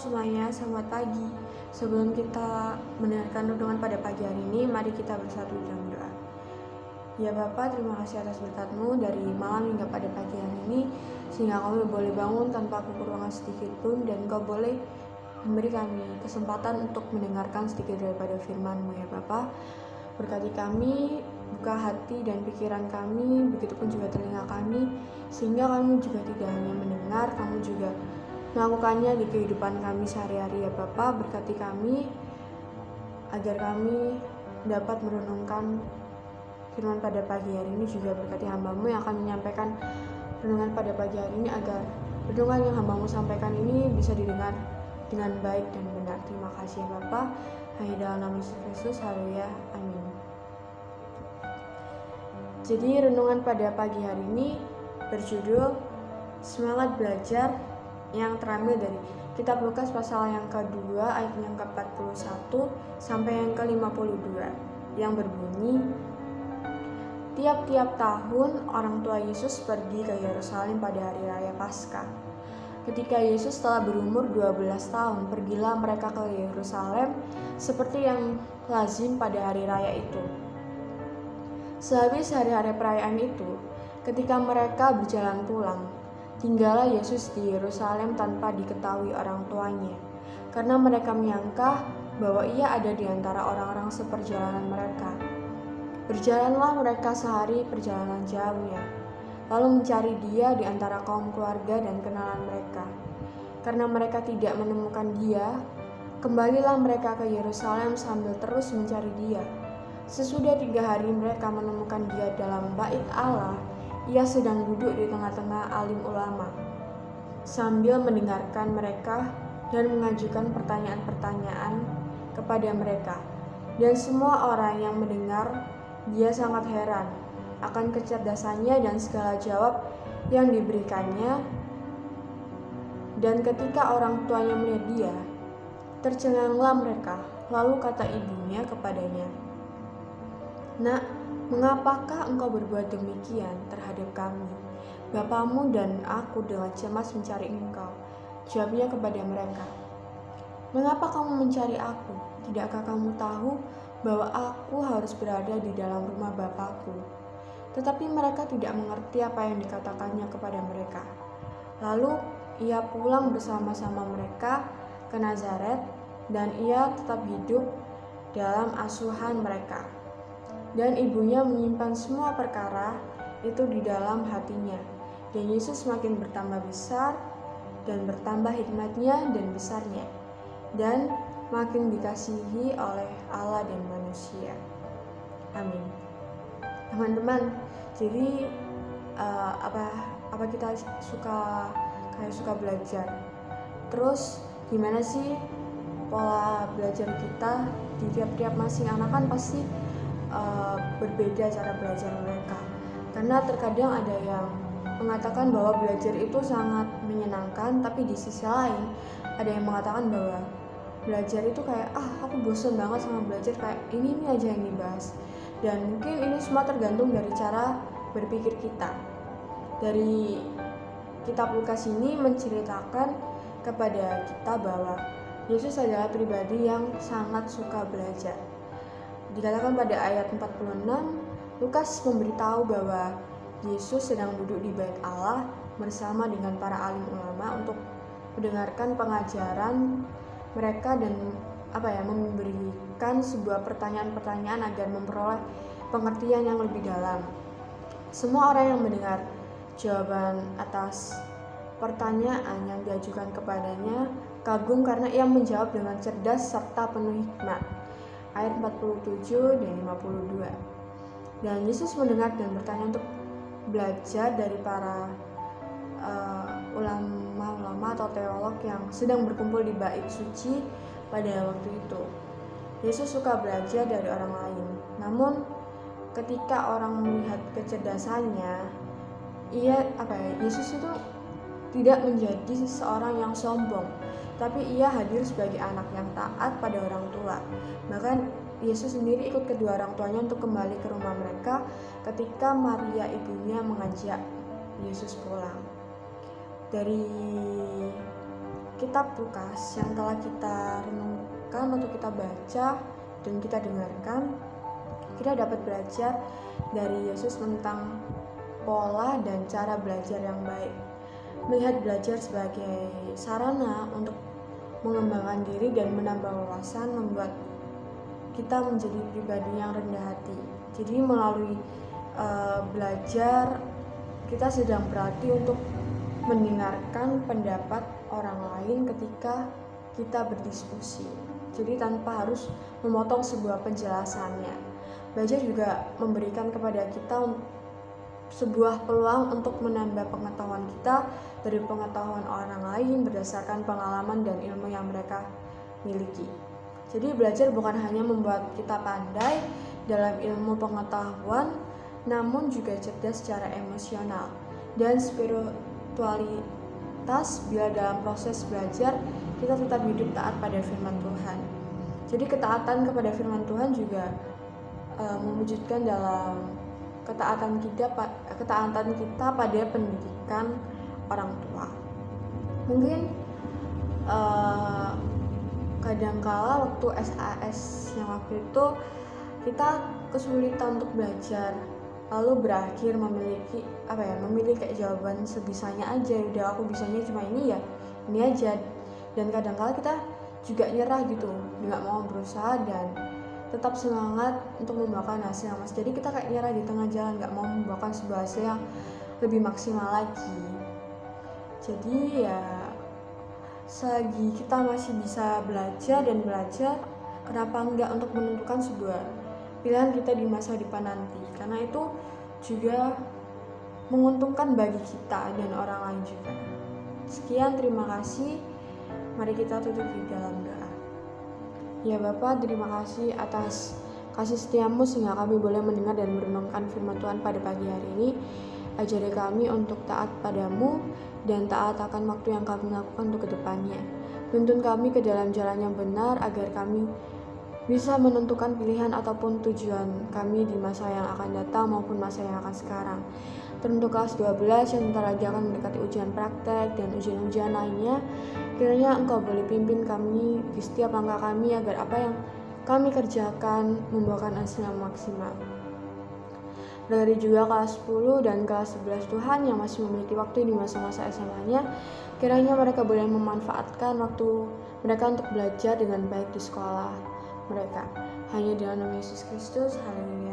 semuanya, selamat pagi. Sebelum kita mendengarkan renungan pada pagi hari ini, mari kita bersatu dalam doa. Ya Bapa, terima kasih atas berkat-Mu dari malam hingga pada pagi hari ini, sehingga kami boleh bangun tanpa kekurangan sedikit pun, dan Kau boleh memberi kami kesempatan untuk mendengarkan sedikit daripada firman-Mu ya Bapa. Berkati kami, buka hati dan pikiran kami, begitupun juga telinga kami, sehingga kami juga tidak hanya mendengar, kami juga melakukannya di kehidupan kami sehari-hari ya Bapa. Berkati kami agar kami dapat merenungkan firman pada pagi hari ini, juga berkati hamba-Mu yang akan menyampaikan renungan pada pagi hari ini, agar renungan yang hamba-Mu sampaikan ini bisa didengar dengan baik dan benar. Terima kasih ya Bapa. Hanya dalam nama Yesus Kristus, haleluya, amin. Jadi renungan pada pagi hari ini berjudul Semangat Belajar, yang terambil dari kitab Lukas pasal yang kedua ayat yang ke-41 sampai yang ke-52, yang berbunyi, tiap-tiap tahun orang tua Yesus pergi ke Yerusalem pada hari raya Paskah. Ketika Yesus telah berumur 12 tahun, pergilah mereka ke Yerusalem seperti yang lazim pada hari raya itu. Sehabis hari-hari perayaan itu, ketika mereka berjalan pulang, tinggallah Yesus di Yerusalem tanpa diketahui orang tuanya, karena mereka menyangka bahwa ia ada di antara orang-orang seperjalanan mereka. Berjalanlah mereka sehari perjalanan jauhnya, lalu mencari dia di antara kaum keluarga dan kenalan mereka. Karena mereka tidak menemukan dia, kembalilah mereka ke Yerusalem sambil terus mencari dia. Sesudah 3 hari mereka menemukan dia dalam bait Allah. Ia sedang duduk di tengah-tengah alim ulama, sambil mendengarkan mereka dan mengajukan pertanyaan-pertanyaan kepada mereka. Dan semua orang yang mendengar dia sangat heran akan kecerdasannya dan segala jawab yang diberikannya. Dan ketika orang tuanya melihat dia, tercenganglah mereka. Lalu kata ibunya kepadanya, "Nak, mengapakah engkau berbuat demikian terhadap kami? Bapamu dan aku dengan cemas mencari engkau." Jawabnya kepada mereka, "Mengapa kamu mencari aku? Tidakkah kamu tahu bahwa aku harus berada di dalam rumah Bapakku?" Tetapi mereka tidak mengerti apa yang dikatakannya kepada mereka. Lalu ia pulang bersama-sama mereka ke Nazaret, dan ia tetap hidup dalam asuhan mereka. Dan ibunya menyimpan semua perkara itu di dalam hatinya. Dan Yesus semakin bertambah besar dan bertambah hikmatnya dan besarnya, dan makin dikasihi oleh Allah dan manusia. Amin. Teman-teman, jadi apa kita suka belajar? Terus gimana sih pola belajar kita di tiap-tiap masing anak? Kan pasti berbeda cara belajar mereka, karena terkadang ada yang mengatakan bahwa belajar itu sangat menyenangkan, tapi di sisi lain ada yang mengatakan bahwa belajar itu kayak aku bosan banget sama belajar, kayak ini aja yang dibahas. Dan mungkin ini semua tergantung dari cara berpikir kita. Dari kitab Lukas ini menceritakan kepada kita bahwa Yesus adalah pribadi yang sangat suka belajar. Dikatakan pada ayat 46, Lukas memberitahu bahwa Yesus sedang duduk di bait Allah bersama dengan para alim ulama untuk mendengarkan pengajaran mereka dan memberikan sebuah pertanyaan-pertanyaan agar memperoleh pengertian yang lebih dalam. Semua orang yang mendengar jawaban atas pertanyaan yang diajukan kepadanya kagum karena ia menjawab dengan cerdas serta penuh hikmat. Ayat 47 dan 52. Dan Yesus mendengar dan bertanya untuk belajar dari para ulama-ulama atau teolog yang sedang berkumpul di bait suci pada waktu itu. Yesus suka belajar dari orang lain. Namun ketika orang melihat kecerdasannya, Yesus itu tidak menjadi seorang yang sombong, tapi ia hadir sebagai anak yang taat pada orang tua. Bahkan Yesus sendiri ikut kedua orang tuanya untuk kembali ke rumah mereka ketika Maria ibunya mengajak Yesus pulang. Dari kitab Lukas yang telah kita renungkan atau kita baca dan kita dengarkan, kita dapat belajar dari Yesus tentang pola dan cara belajar yang baik. Melihat belajar sebagai sarana untuk mengembangkan diri dan menambah wawasan membuat kita menjadi pribadi yang rendah hati. Jadi melalui belajar kita sedang berarti untuk mendengarkan pendapat orang lain ketika kita berdiskusi. Jadi tanpa harus memotong sebuah penjelasannya. Belajar juga memberikan kepada kita sebuah peluang untuk menambah pengetahuan kita dari pengetahuan orang lain berdasarkan pengalaman dan ilmu yang mereka miliki. Jadi belajar bukan hanya membuat kita pandai dalam ilmu pengetahuan, namun juga cerdas secara emosional dan spiritualitas bila dalam proses belajar kita tetap hidup taat pada firman Tuhan. Jadi ketaatan kepada firman Tuhan juga mewujudkan dalam ketaatan kita pada pendidikan orang tua. Mungkin kadangkala waktu SAS yang waktu itu kita kesulitan untuk belajar, lalu berakhir memilih kayak jawaban sebisanya aja. Udah aku bisanya cuma ini aja. Dan kadangkala kita juga nyerah gitu, nggak mau berusaha dan tetap semangat untuk membawakan hasil yang jadi kita kayak nyerah di tengah jalan, nggak mau membawakan sebuah hasil yang lebih maksimal lagi. Jadi selagi kita masih bisa belajar, kenapa enggak untuk menentukan sebuah pilihan kita di masa depan nanti, karena itu juga menguntungkan bagi kita dan orang lain juga. Sekian, terima kasih. Mari kita tutup di dalam doa. Ya Bapa, terima kasih atas kasih setiamu sehingga kami boleh mendengar dan merenungkan firman Tuhan pada pagi hari ini. Ajari kami untuk taat padamu dan taat akan waktu yang kami lakukan untuk kedepannya. Tuntun kami ke dalam jalan yang benar agar kami bisa menentukan pilihan ataupun tujuan kami di masa yang akan datang maupun masa yang akan sekarang. Teruntuk kelas 12 yang sebentar lagi akan mendekati ujian praktek dan ujian-ujian lainnya, kiranya Engkau boleh pimpin kami di setiap langkah kami agar apa yang kami kerjakan membuahkan hasil yang maksimal. Dari juga kelas 10 dan kelas 11 Tuhan yang masih memiliki waktu di masa-masa SMA-nya, kiranya mereka boleh memanfaatkan waktu mereka untuk belajar dengan baik di sekolah mereka. Hanya dalam nama Yesus Kristus, haleluya.